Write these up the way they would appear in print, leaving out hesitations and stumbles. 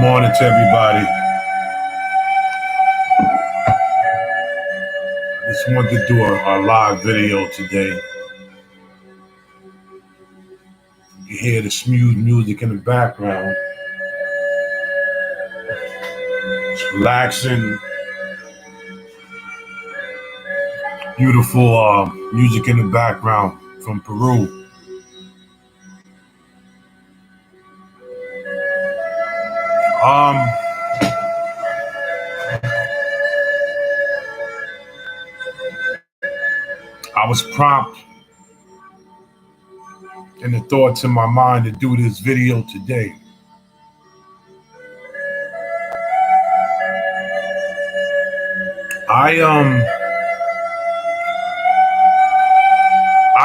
morning to everybody. I just wanted to do a live video today. You hear the smooth music in the background. It's relaxing, beautiful music in the background from Peru. I was prompt in the thoughts in my mind to do this video today. I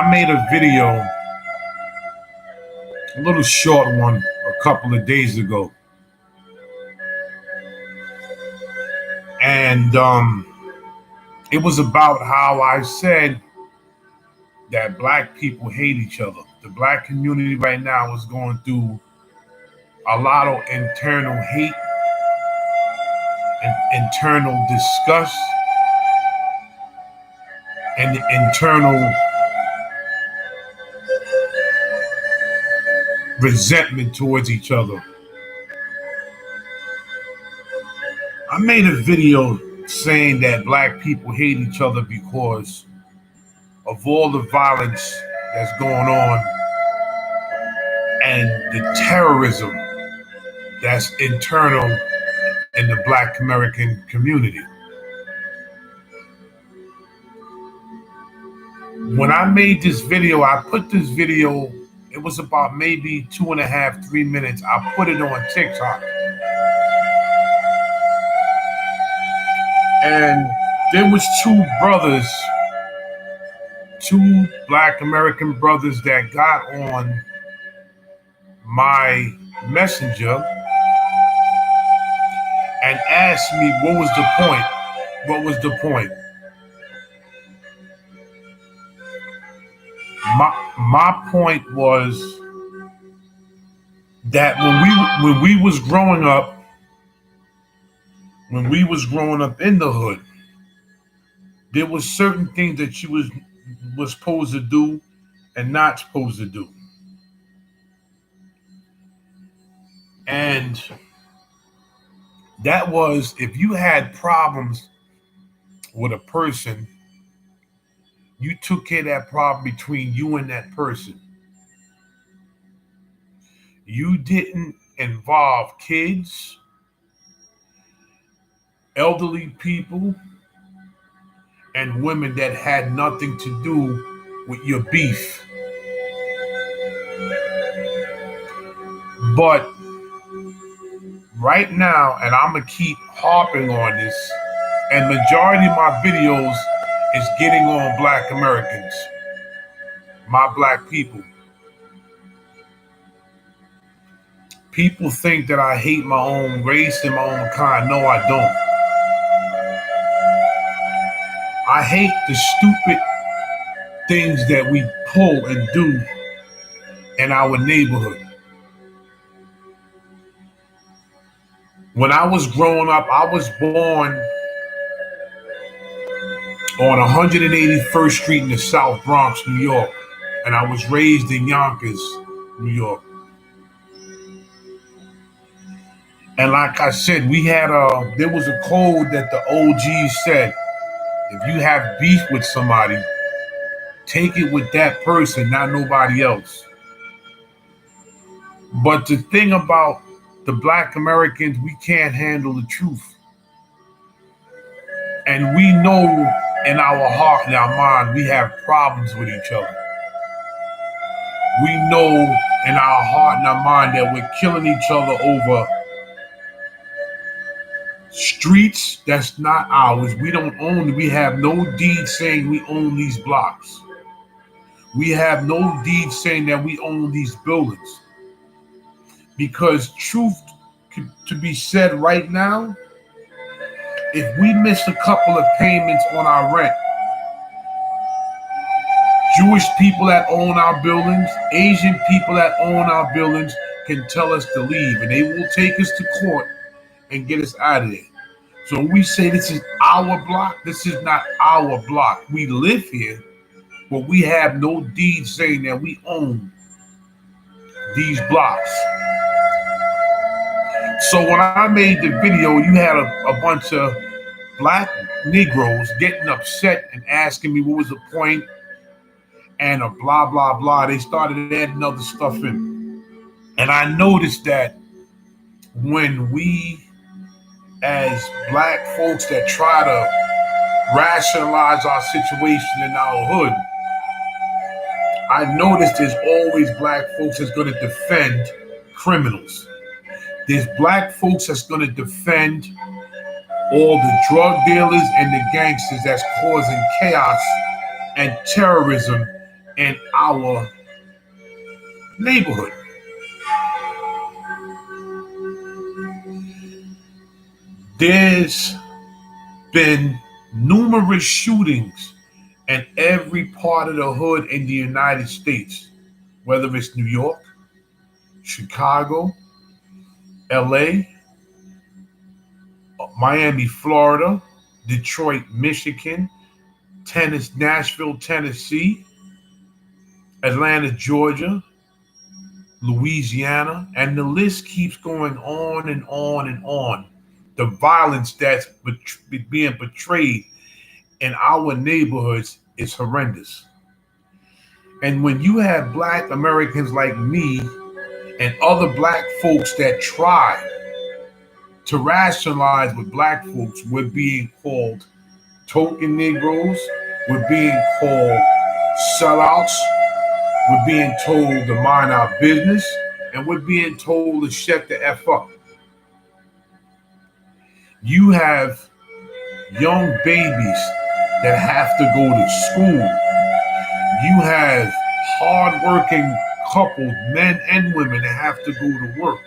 made a video, a little short one, a couple of days ago. And it was about how I said that black people hate each other. The black community right now is going through a lot of internal hate and internal disgust and internal resentment towards each other. I made a video saying that black people hate each other because of all the violence that's going on and the terrorism that's internal in the Black American community. When I made this video, I put this video, it was about maybe 2.5, 3 minutes. I put it on TikTok. And there was two Black American brothers that got on my messenger and asked me what was the point. What was the point? My point was that when we was growing up in the hood, there was certain things that you was supposed to do and not supposed to do. And that was, if you had problems with a person, you took care of that problem between you and that person. You didn't involve kids, elderly people, and women that had nothing to do with your beef. But right now, and I'm gonna keep harping on this, and majority of my videos is getting on Black Americans, my black people. People think that I hate my own race and my own kind. No, I don't. I hate the stupid things that we pull and do in our neighborhood. When I was growing up, I was born on 181st Street in the South Bronx, New York, and I was raised in Yonkers, New York. And like I said, there was a code that the OGs said, if you have beef with somebody, take it with that person, not nobody else. But the thing about the Black Americans, we can't handle the truth. And we know in our heart and our mind, we have problems with each other. We know in our heart and our mind that we're killing each other over streets that's not ours. We don't own it. We have no deed saying we own these blocks. We have no deed saying that we own these buildings. Because truth to be said right now, if we miss a couple of payments on our rent, Jewish people that own our buildings, Asian people that own our buildings, can tell us to leave, and they will take us to court and get us out of there. So when we say this is our block, this is not our block. We live here, but we have no deed saying that we own these blocks. So when I made the video, you had a bunch of black Negroes getting upset and asking me what was the point and a blah, blah, blah. They started adding other stuff in. And I noticed that when we, as black folks that try to rationalize our situation in our hood, I noticed there's always black folks that's going to defend criminals. There's black folks that's going to defend all the drug dealers and the gangsters that's causing chaos and terrorism in our neighborhood. There's been numerous shootings in every part of the hood in the United States, whether it's New York, Chicago, LA, Miami, Florida, Detroit, Michigan, Nashville, Tennessee, Atlanta, Georgia, Louisiana, and the list keeps going on and on and on. The violence that's being portrayed in our neighborhoods is horrendous. And when you have black Americans like me and other black folks that try to rationalize with black folks, we're being called token Negroes, we're being called sellouts, we're being told to mind our business, and we're being told to shut the F up. You have young babies that have to go to school. You have hardworking couples, men and women, that have to go to work.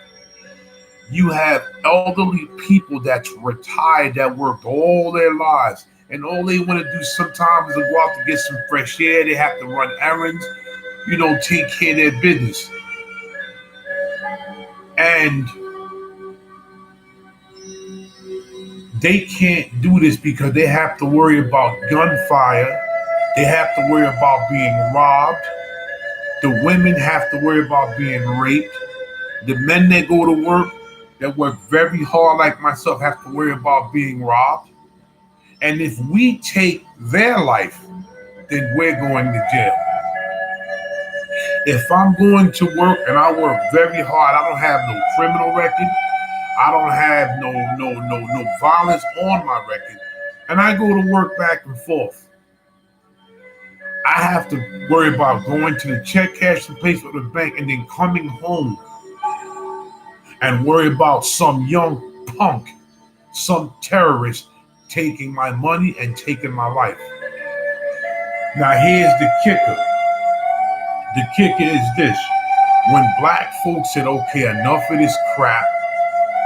You have elderly people that's retired that worked all their lives, and all they want to do sometimes is go out to get some fresh air. They have to run errands, take care of their business. And they can't do this because they have to worry about gunfire. They have to worry about being robbed. The women have to worry about being raped. The men that go to work, that work very hard like myself, have to worry about being robbed. And if we take their life, then we're going to jail. If I'm going to work and I work very hard, I don't have no criminal record, I don't have no violence on my record, and I go to work back and forth, I have to worry about going to the check cashing place or the bank and then coming home and worry about some young punk, some terrorist taking my money and taking my life. Now here's the kicker. The kicker is this. When black folks said, okay, enough of this crap,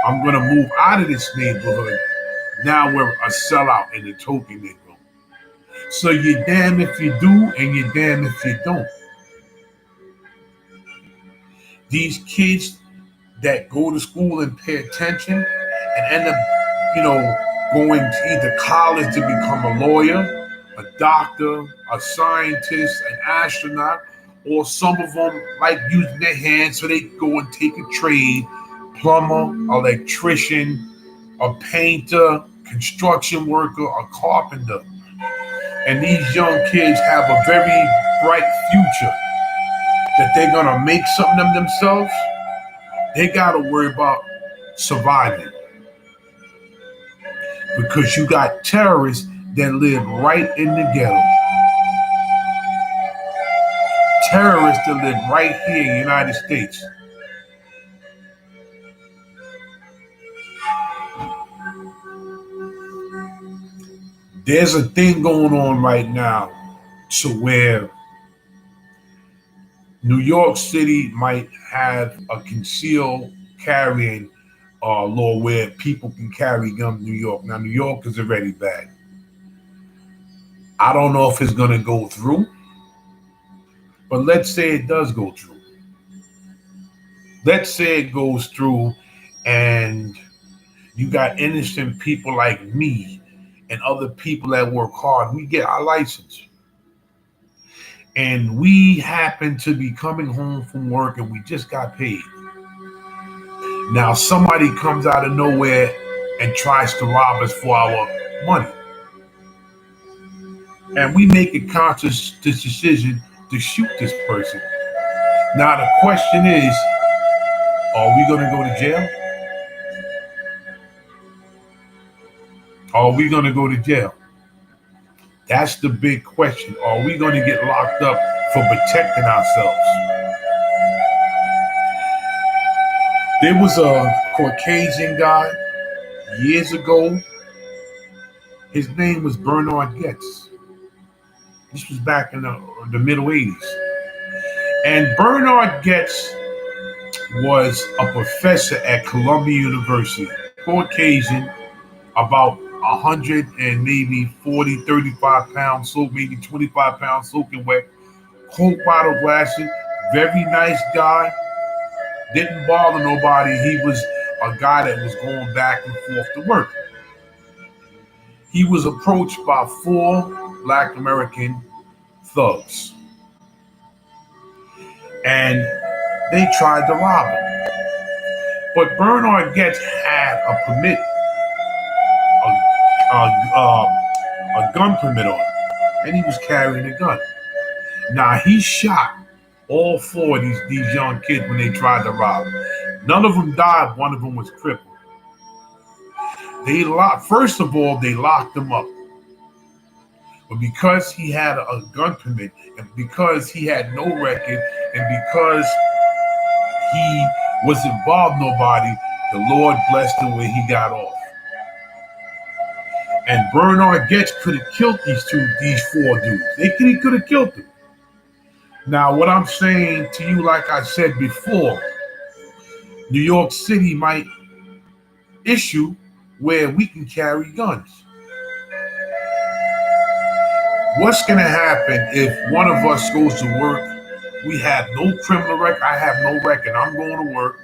I'm going to move out of this neighborhood, now we're a sellout in the token Negro. So you're damn if you do and you're damn if you don't. These kids that go to school and pay attention and end up, going to either college to become a lawyer, a doctor, a scientist, an astronaut, or some of them like using their hands so they go and take a trade, plumber, electrician, a painter, construction worker, a carpenter. And these young kids have a very bright future that they're going to make something of themselves. They got to worry about surviving. Because you got terrorists that live right in the ghetto. Terrorists that live right here in the United States. There's a thing going on right now to where New York City might have a concealed carrying law where people can carry guns in New York. Now, New York is already bad. I don't know if it's going to go through, but let's say it does go through. Let's say it goes through and you got innocent people like me and other people that work hard. We get our license. And we happen to be coming home from work and we just got paid. Now somebody comes out of nowhere and tries to rob us for our money. And we make a conscious decision to shoot this person. Now the question is, are we going to go to jail? Are we going to go to jail? That's the big question. Are we going to get locked up for protecting ourselves? There was a Caucasian guy years ago. His name was Bernard Goetz. This was back in the middle 80s. And Bernard Goetz was a professor at Columbia University. Caucasian, about 100 and maybe 40, 35 pounds, so maybe 25 pounds soaking wet, Coke bottle glasses, very nice guy, didn't bother nobody. He was a guy that was going back and forth to work. He was approached by 4 Black American thugs, and they tried to rob him. But Bernard Goetz had a permit, a gun permit on him, and he was carrying a gun. Now he shot all 4 of these young kids when they tried to rob him. None of them died. One of them was crippled. First of all, they locked him up. But because he had a gun permit, and because he had no record, and because he wasn't involved nobody, the Lord blessed him where he got off. And Bernard Goetz could have killed these 4 dudes. He could have killed them. Now, what I'm saying to you, like I said before, New York City might issue where we can carry guns. What's going to happen if one of us goes to work? We have no criminal record. I have no record. I'm going to work,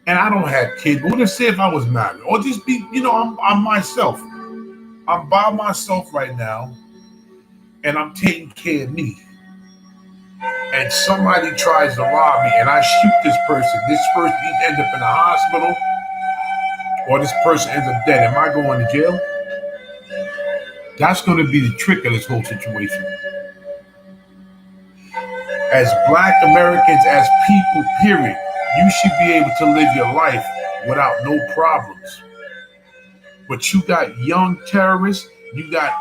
and I don't have kids. But let's say if I was married, or just be, I'm myself. I'm by myself right now, and I'm taking care of me. And somebody tries to rob me, and I shoot this person. This person either ends up in a hospital, or this person ends up dead. Am I going to jail? That's going to be the trick of this whole situation. As Black Americans, as people, period, you should be able to live your life without no problems. But you got young terrorists, you got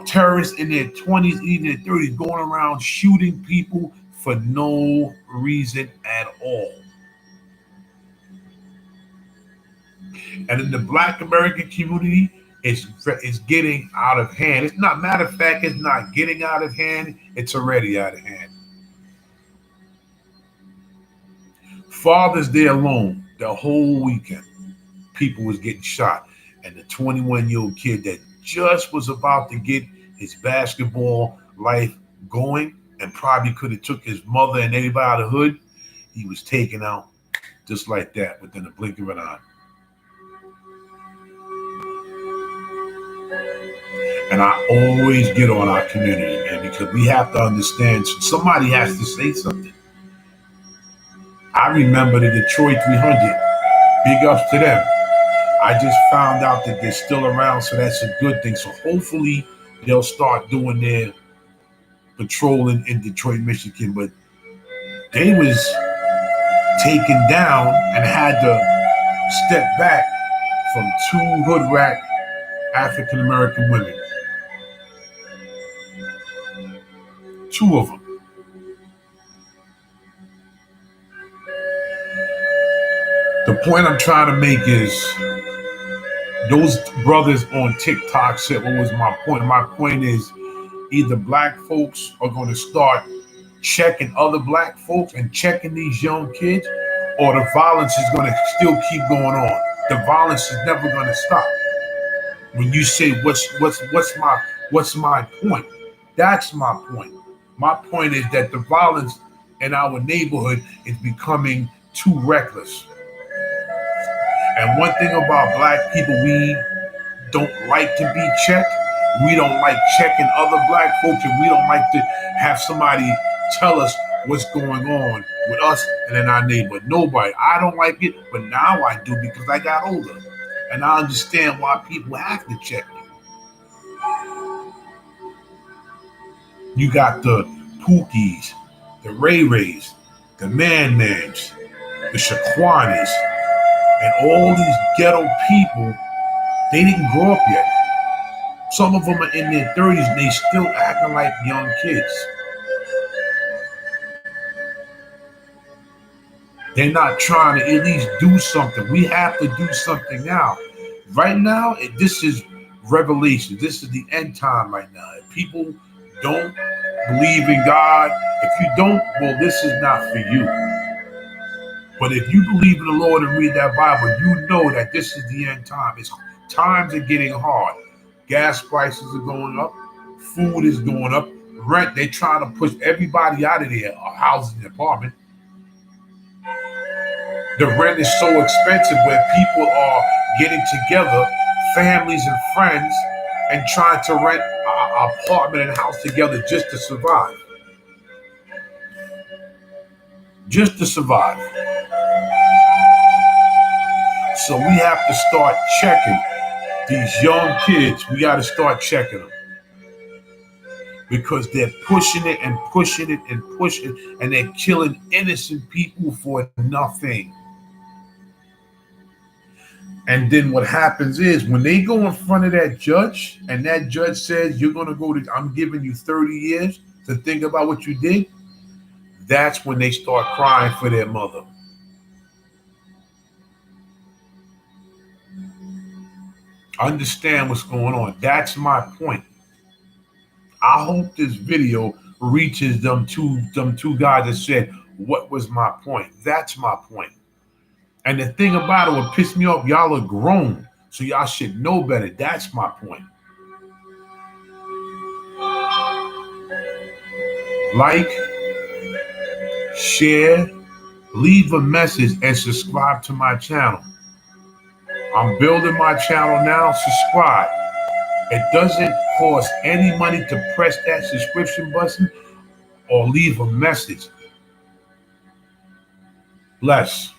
terrorists in their 20s, even their 30s, going around shooting people for no reason at all. And in the Black American community, it's getting out of hand. It's not, matter of fact, it's not getting out of hand, it's already out of hand. Father's Day alone, the whole weekend, people was getting shot. And the 21-year-old kid that just was about to get his basketball life going and probably could have took his mother and anybody out of the hood, he was taken out just like that within a blink of an eye. And I always get on our community, man, because we have to understand somebody has to say something. I remember the Detroit 300. Big ups to them. I just found out that they're still around, so that's a good thing. So hopefully they'll start doing their patrolling in Detroit, Michigan. But they was taken down and had to step back from 2 hood rat African American women. 2 of them. The point I'm trying to make is those brothers on TikTok said, what was my point? My point is either Black folks are going to start checking other Black folks and checking these young kids, or the violence is going to still keep going on. The violence is never going to stop. When you say what's my point? That's my point. My point is that the violence in our neighborhood is becoming too reckless. And one thing about black people, we don't like to be checked. We don't like checking other black folks, and we don't like to have somebody tell us what's going on with us and in our neighborhood. Nobody. I don't like it, but now I do because I got older. And I understand why people have to check me. You got the Pookies, the Ray Rays, the Man Mans, the Shaquanis, and all these ghetto people. They didn't grow up yet. Some of them are in their 30s and they still acting like young kids. They're not trying to at least do something. We have to do something now. Right now, this is revelation. This is the end time right now. If people don't believe in God, if you don't, well, this is not for you. But if you believe in the Lord and read that Bible, you know that this is the end time. Times are getting hard. Gas prices are going up. Food is going up. Rent, they're trying to push everybody out of their houses and apartment. The rent is so expensive where people are getting together, families and friends, and trying to rent an apartment and house together just to survive. Just to survive. So we have to start checking these young kids. We got to start checking them. Because they're pushing it and pushing it and pushing it, and they're killing innocent people for nothing. And then what happens is when they go in front of that judge and that judge says, you're going to go to, I'm giving you 30 years to think about what you did. That's when they start crying for their mother. Understand what's going on. That's my point. I hope this video reaches them two guys that said, what was my point? That's my point. And the thing about it, what pissed me off, y'all are grown, so y'all should know better. That's my point. Like, share, leave a message, and subscribe to my channel. I'm building my channel now. Subscribe. It doesn't cost any money to press that subscription button or leave a message. Bless.